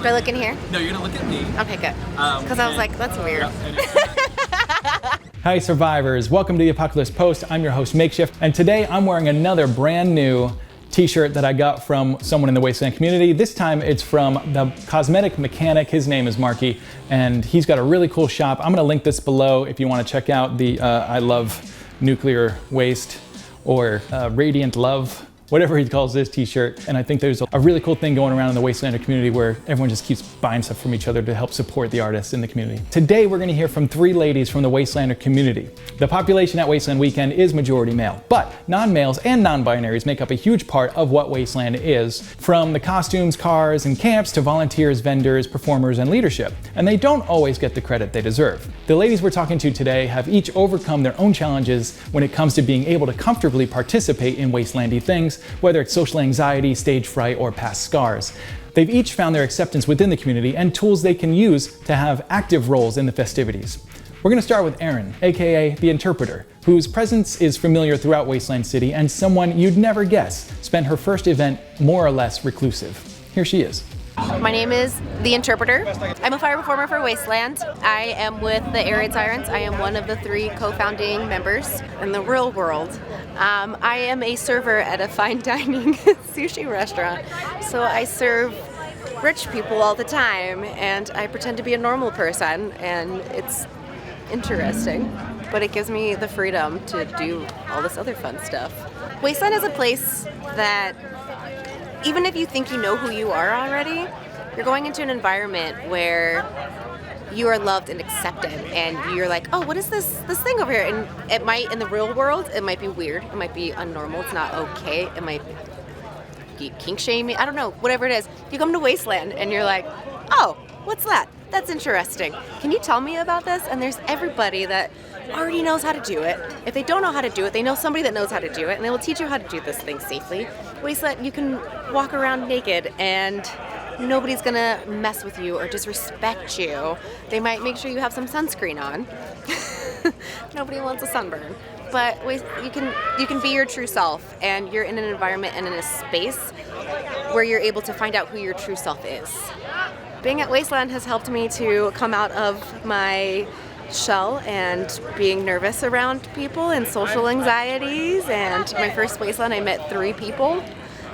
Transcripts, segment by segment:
Do I look in here? No, you're gonna look at me. Okay, good. Because I was like, that's weird. Hi survivors, welcome to the Apocalypse Post. I'm your host Makeshift, and today I'm wearing another brand new t-shirt that I got from someone in the Wasteland community. This time it's from the cosmetic mechanic. His name is Marky, and he's got a really cool shop. I'm gonna link this below if you wanna check out the I Love Nuclear Waste or Radiant Love, whatever he calls this t-shirt. And I think there's a really cool thing going around in the Wastelander community where everyone just keeps buying stuff from each other to help support the artists in the community. Today, we're gonna hear from 3 ladies from the Wastelander community. The population at Wasteland Weekend is majority male, but non-males and non-binaries make up a huge part of what Wasteland is, from the costumes, cars, and camps to volunteers, vendors, performers, and leadership. And they don't always get the credit they deserve. The ladies we're talking to today have each overcome their own challenges when it comes to being able to comfortably participate in Wastelandy things, whether it's social anxiety, stage fright, or past scars. They've each found their acceptance within the community and tools they can use to have active roles in the festivities. We're gonna start with Erin, AKA the Interpreter, whose presence is familiar throughout Wasteland City and someone you'd never guess spent her first event more or less reclusive. Here she is. My name is The Interpreter. I'm a fire performer for Wasteland. I am with the Air Raid Sirens. I am one of the 3 co-founding members. In the real world, I am a server at a fine dining sushi restaurant. So I serve rich people all the time, and I pretend to be a normal person, and it's interesting. But it gives me the freedom to do all this other fun stuff. Wasteland is a place that even if you think you know who you are already, you're going into an environment where you are loved and accepted, and you're like, oh, what is this thing over here? And it might, in the real world, it might be weird, it might be unnormal, it's not okay, it might be kink shaming, I don't know, whatever it is. You come to Wasteland and you're like, oh, what's that? That's interesting. Can you tell me about this? And there's everybody that already knows how to do it. If they don't know how to do it, they know somebody that knows how to do it, and they will teach you how to do this thing safely. Wasteland, you can walk around naked and nobody's gonna mess with you or disrespect you. They might make sure you have some sunscreen on. Nobody wants a sunburn. But you can be your true self, and you're in an environment and in a space where you're able to find out who your true self is. Being at Wasteland has helped me to come out of my shell and being nervous around people and social anxieties. And my first Wasteland, I met 3 people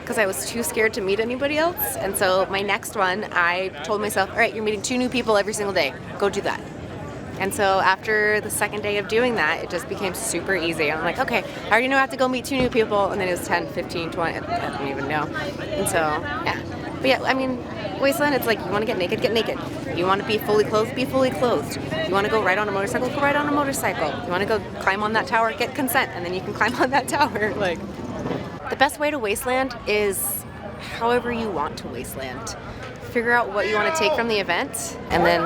because I was too scared to meet anybody else. And so my next one, I told myself, all right, you're meeting 2 new people every single day. Go do that. And so after the second day of doing that, it just became super easy. I'm like, okay, I already know I have to go meet 2 new people. And then it was 10, 15, 20, I don't even know. And so, yeah. But yeah, I mean, Wasteland, it's like, you want to get naked, get naked. You want to be fully clothed, be fully clothed. You want to go ride on a motorcycle, go ride on a motorcycle. You want to go climb on that tower, get consent, and then you can climb on that tower. Like, the best way to Wasteland is however you want to Wasteland. Figure out what you want to take from the event, and then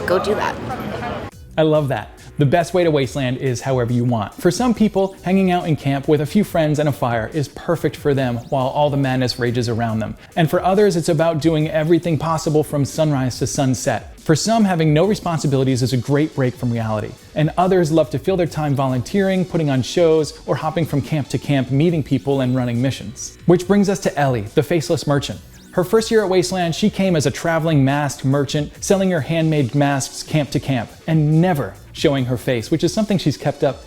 go do that. I love that. The best way to Wasteland is however you want. For some people, hanging out in camp with a few friends and a fire is perfect for them while all the madness rages around them. And for others, it's about doing everything possible from sunrise to sunset. For some, having no responsibilities is a great break from reality. And others love to fill their time volunteering, putting on shows, or hopping from camp to camp, meeting people and running missions. Which brings us to Ellie, the Faceless Merchant. Her first year at Wasteland, she came as a traveling masked merchant, selling her handmade masks camp to camp, and never showing her face, which is something she's kept up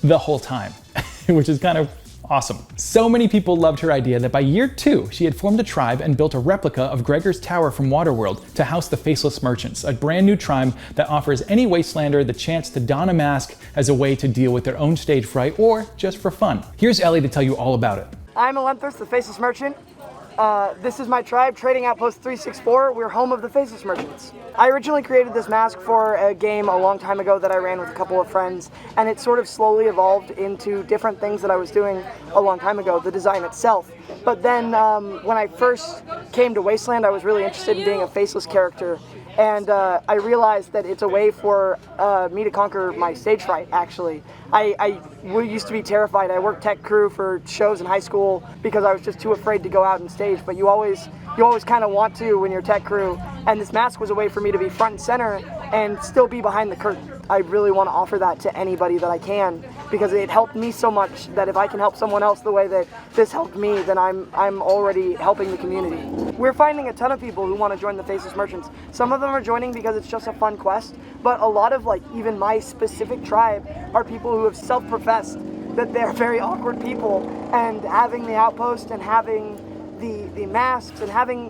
the whole time, which is kind of awesome. So many people loved her idea that by year 2, she had formed a tribe and built a replica of Gregor's Tower from Waterworld to house the Faceless Merchants, a brand new tribe that offers any Wastelander the chance to don a mask as a way to deal with their own stage fright or just for fun. Here's Ellie to tell you all about it. I'm Alenthus, the Faceless Merchant. This is my tribe, Trading Outpost 364. We're home of the Faceless Merchants. I originally created this mask for a game a long time ago that I ran with a couple of friends, and it sort of slowly evolved into different things that I was doing a long time ago, the design itself. But then when I first came to Wasteland, I was really interested in being a faceless character, and I realized that it's a way for me to conquer my stage fright, actually. I used to be terrified. I worked tech crew for shows in high school because I was just too afraid to go out on stage, but you always kind of want to when you're tech crew, and this mask was a way for me to be front and center and still be behind the curtain. I really want to offer that to anybody that I can, because it helped me so much that if I can help someone else the way that this helped me, then I'm already helping the community. We're finding a ton of people who want to join the Faceless Merchants. Some of them are joining because it's just a fun quest, but a lot of, like, even my specific tribe are people who have self-professed that they're very awkward people, and having the outpost and having the masks and having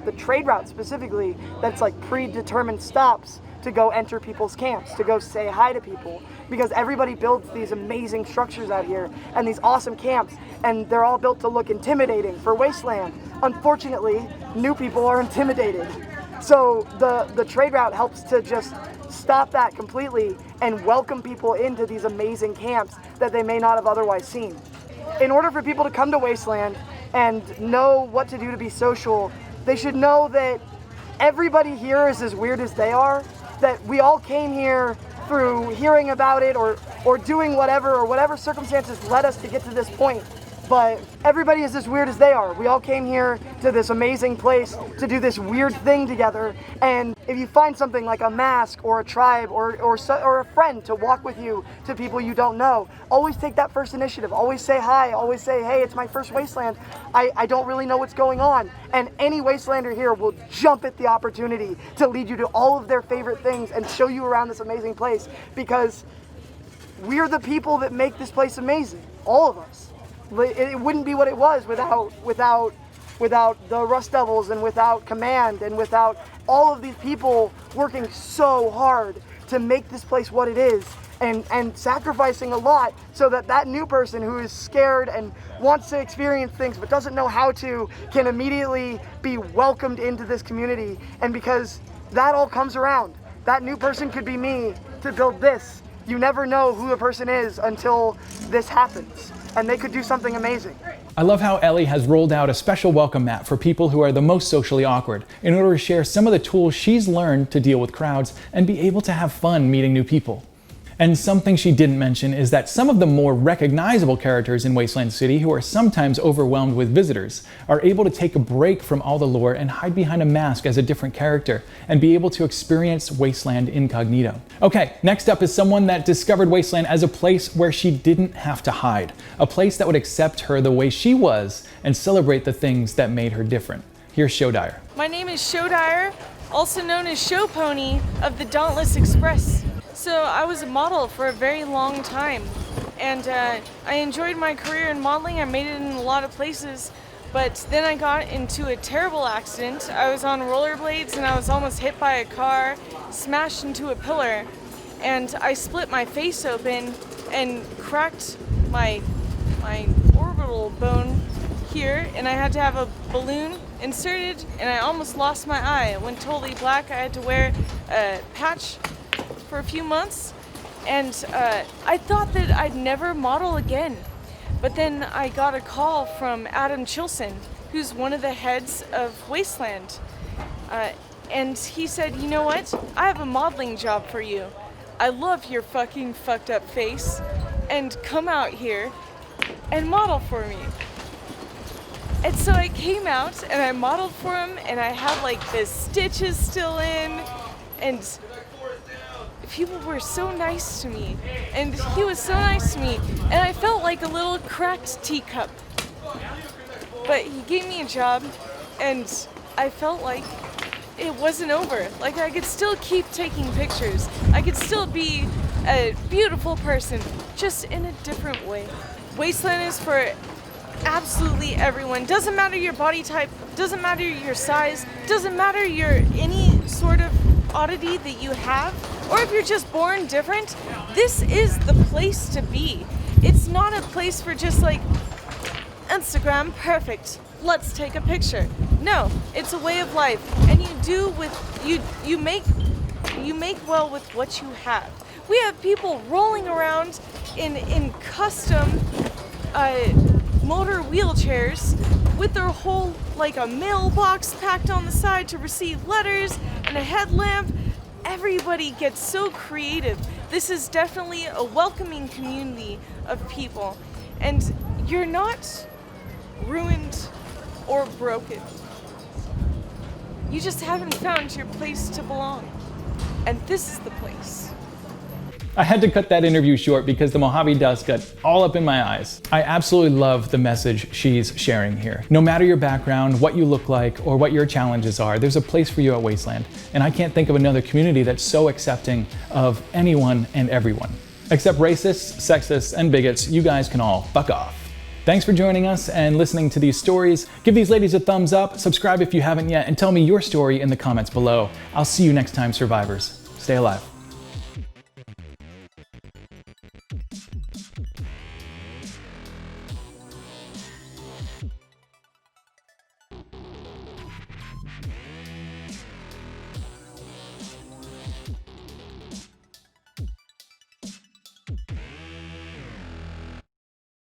the trade route specifically, that's like predetermined stops to go enter people's camps, to go say hi to people, because everybody builds these amazing structures out here and these awesome camps, and they're all built to look intimidating for Wasteland. Unfortunately, new people are intimidated. So the trade route helps to just stop that completely and welcome people into these amazing camps that they may not have otherwise seen. In order for people to come to Wasteland and know what to do to be social, they should know that everybody here is as weird as they are, that we all came here through hearing about it or doing whatever, or whatever circumstances led us to get to this point. But everybody is as weird as they are. We all came here to this amazing place to do this weird thing together. And if you find something like a mask or a tribe or a friend to walk with you to people you don't know, always take that first initiative. Always say hi. Always say, hey, it's my first Wasteland. I don't really know what's going on. And any Wastelander here will jump at the opportunity to lead you to all of their favorite things and show you around this amazing place, because we're the people that make this place amazing. All of us. It wouldn't be what it was without the Rust Devils, and without Command, and without all of these people working so hard to make this place what it is, and sacrificing a lot so that new person who is scared and wants to experience things but doesn't know how to can immediately be welcomed into this community. And because that all comes around, that new person could be me to build this. You never know who the person is until this happens, and they could do something amazing. I love how Ellie has rolled out a special welcome mat for people who are the most socially awkward in order to share some of the tools she's learned to deal with crowds and be able to have fun meeting new people. And something she didn't mention is that some of the more recognizable characters in Wasteland City, who are sometimes overwhelmed with visitors, are able to take a break from all the lore and hide behind a mask as a different character and be able to experience Wasteland incognito. Okay, next up is someone that discovered Wasteland as a place where she didn't have to hide, a place that would accept her the way she was and celebrate the things that made her different. Here's Showdire. My name is Showdire, also known as Show Pony of the Dauntless Express. So I was a model for a very long time, and I enjoyed my career in modeling. I made it in a lot of places, but then I got into a terrible accident. I was on rollerblades and I was almost hit by a car, smashed into a pillar, and I split my face open and cracked my orbital bone here, and I had to have a balloon inserted, and I almost lost my eye. It went totally black. I had to wear a patch for a few months, and I thought that I'd never model again. But then I got a call from Adam Chilson, who's one of the heads of Wasteland, and he said, you know what, I have a modeling job for you. I love your fucking fucked up face, and come out here and model for me. And so I came out and I modeled for him, and I had like the stitches still in, and people were so nice to me, and he was so nice to me, and I felt like a little cracked teacup. But he gave me a job, and I felt like it wasn't over. Like I could still keep taking pictures. I could still be a beautiful person, just in a different way. Wasteland is for absolutely everyone. Doesn't matter your body type, doesn't matter your size, doesn't matter your any sort of oddity that you have, or if you're just born different, this is the place to be. It's not a place for just like Instagram perfect, let's take a picture. No, it's a way of life, and you make well with what you have. We have people rolling around in custom motor wheelchairs with their whole, like a mailbox packed on the side to receive letters and a headlamp. Everybody gets so creative. This is definitely a welcoming community of people, and you're not ruined or broken. You just haven't found your place to belong. and this is the place. I had to cut that interview short because the Mojave dust got all up in my eyes. I absolutely love the message she's sharing here. No matter your background, what you look like, or what your challenges are, there's a place for you at Wasteland. And I can't think of another community that's so accepting of anyone and everyone. Except racists, sexists, and bigots, you guys can all fuck off. Thanks for joining us and listening to these stories. Give these ladies a thumbs up, subscribe if you haven't yet, and tell me your story in the comments below. I'll see you next time, survivors. Stay alive.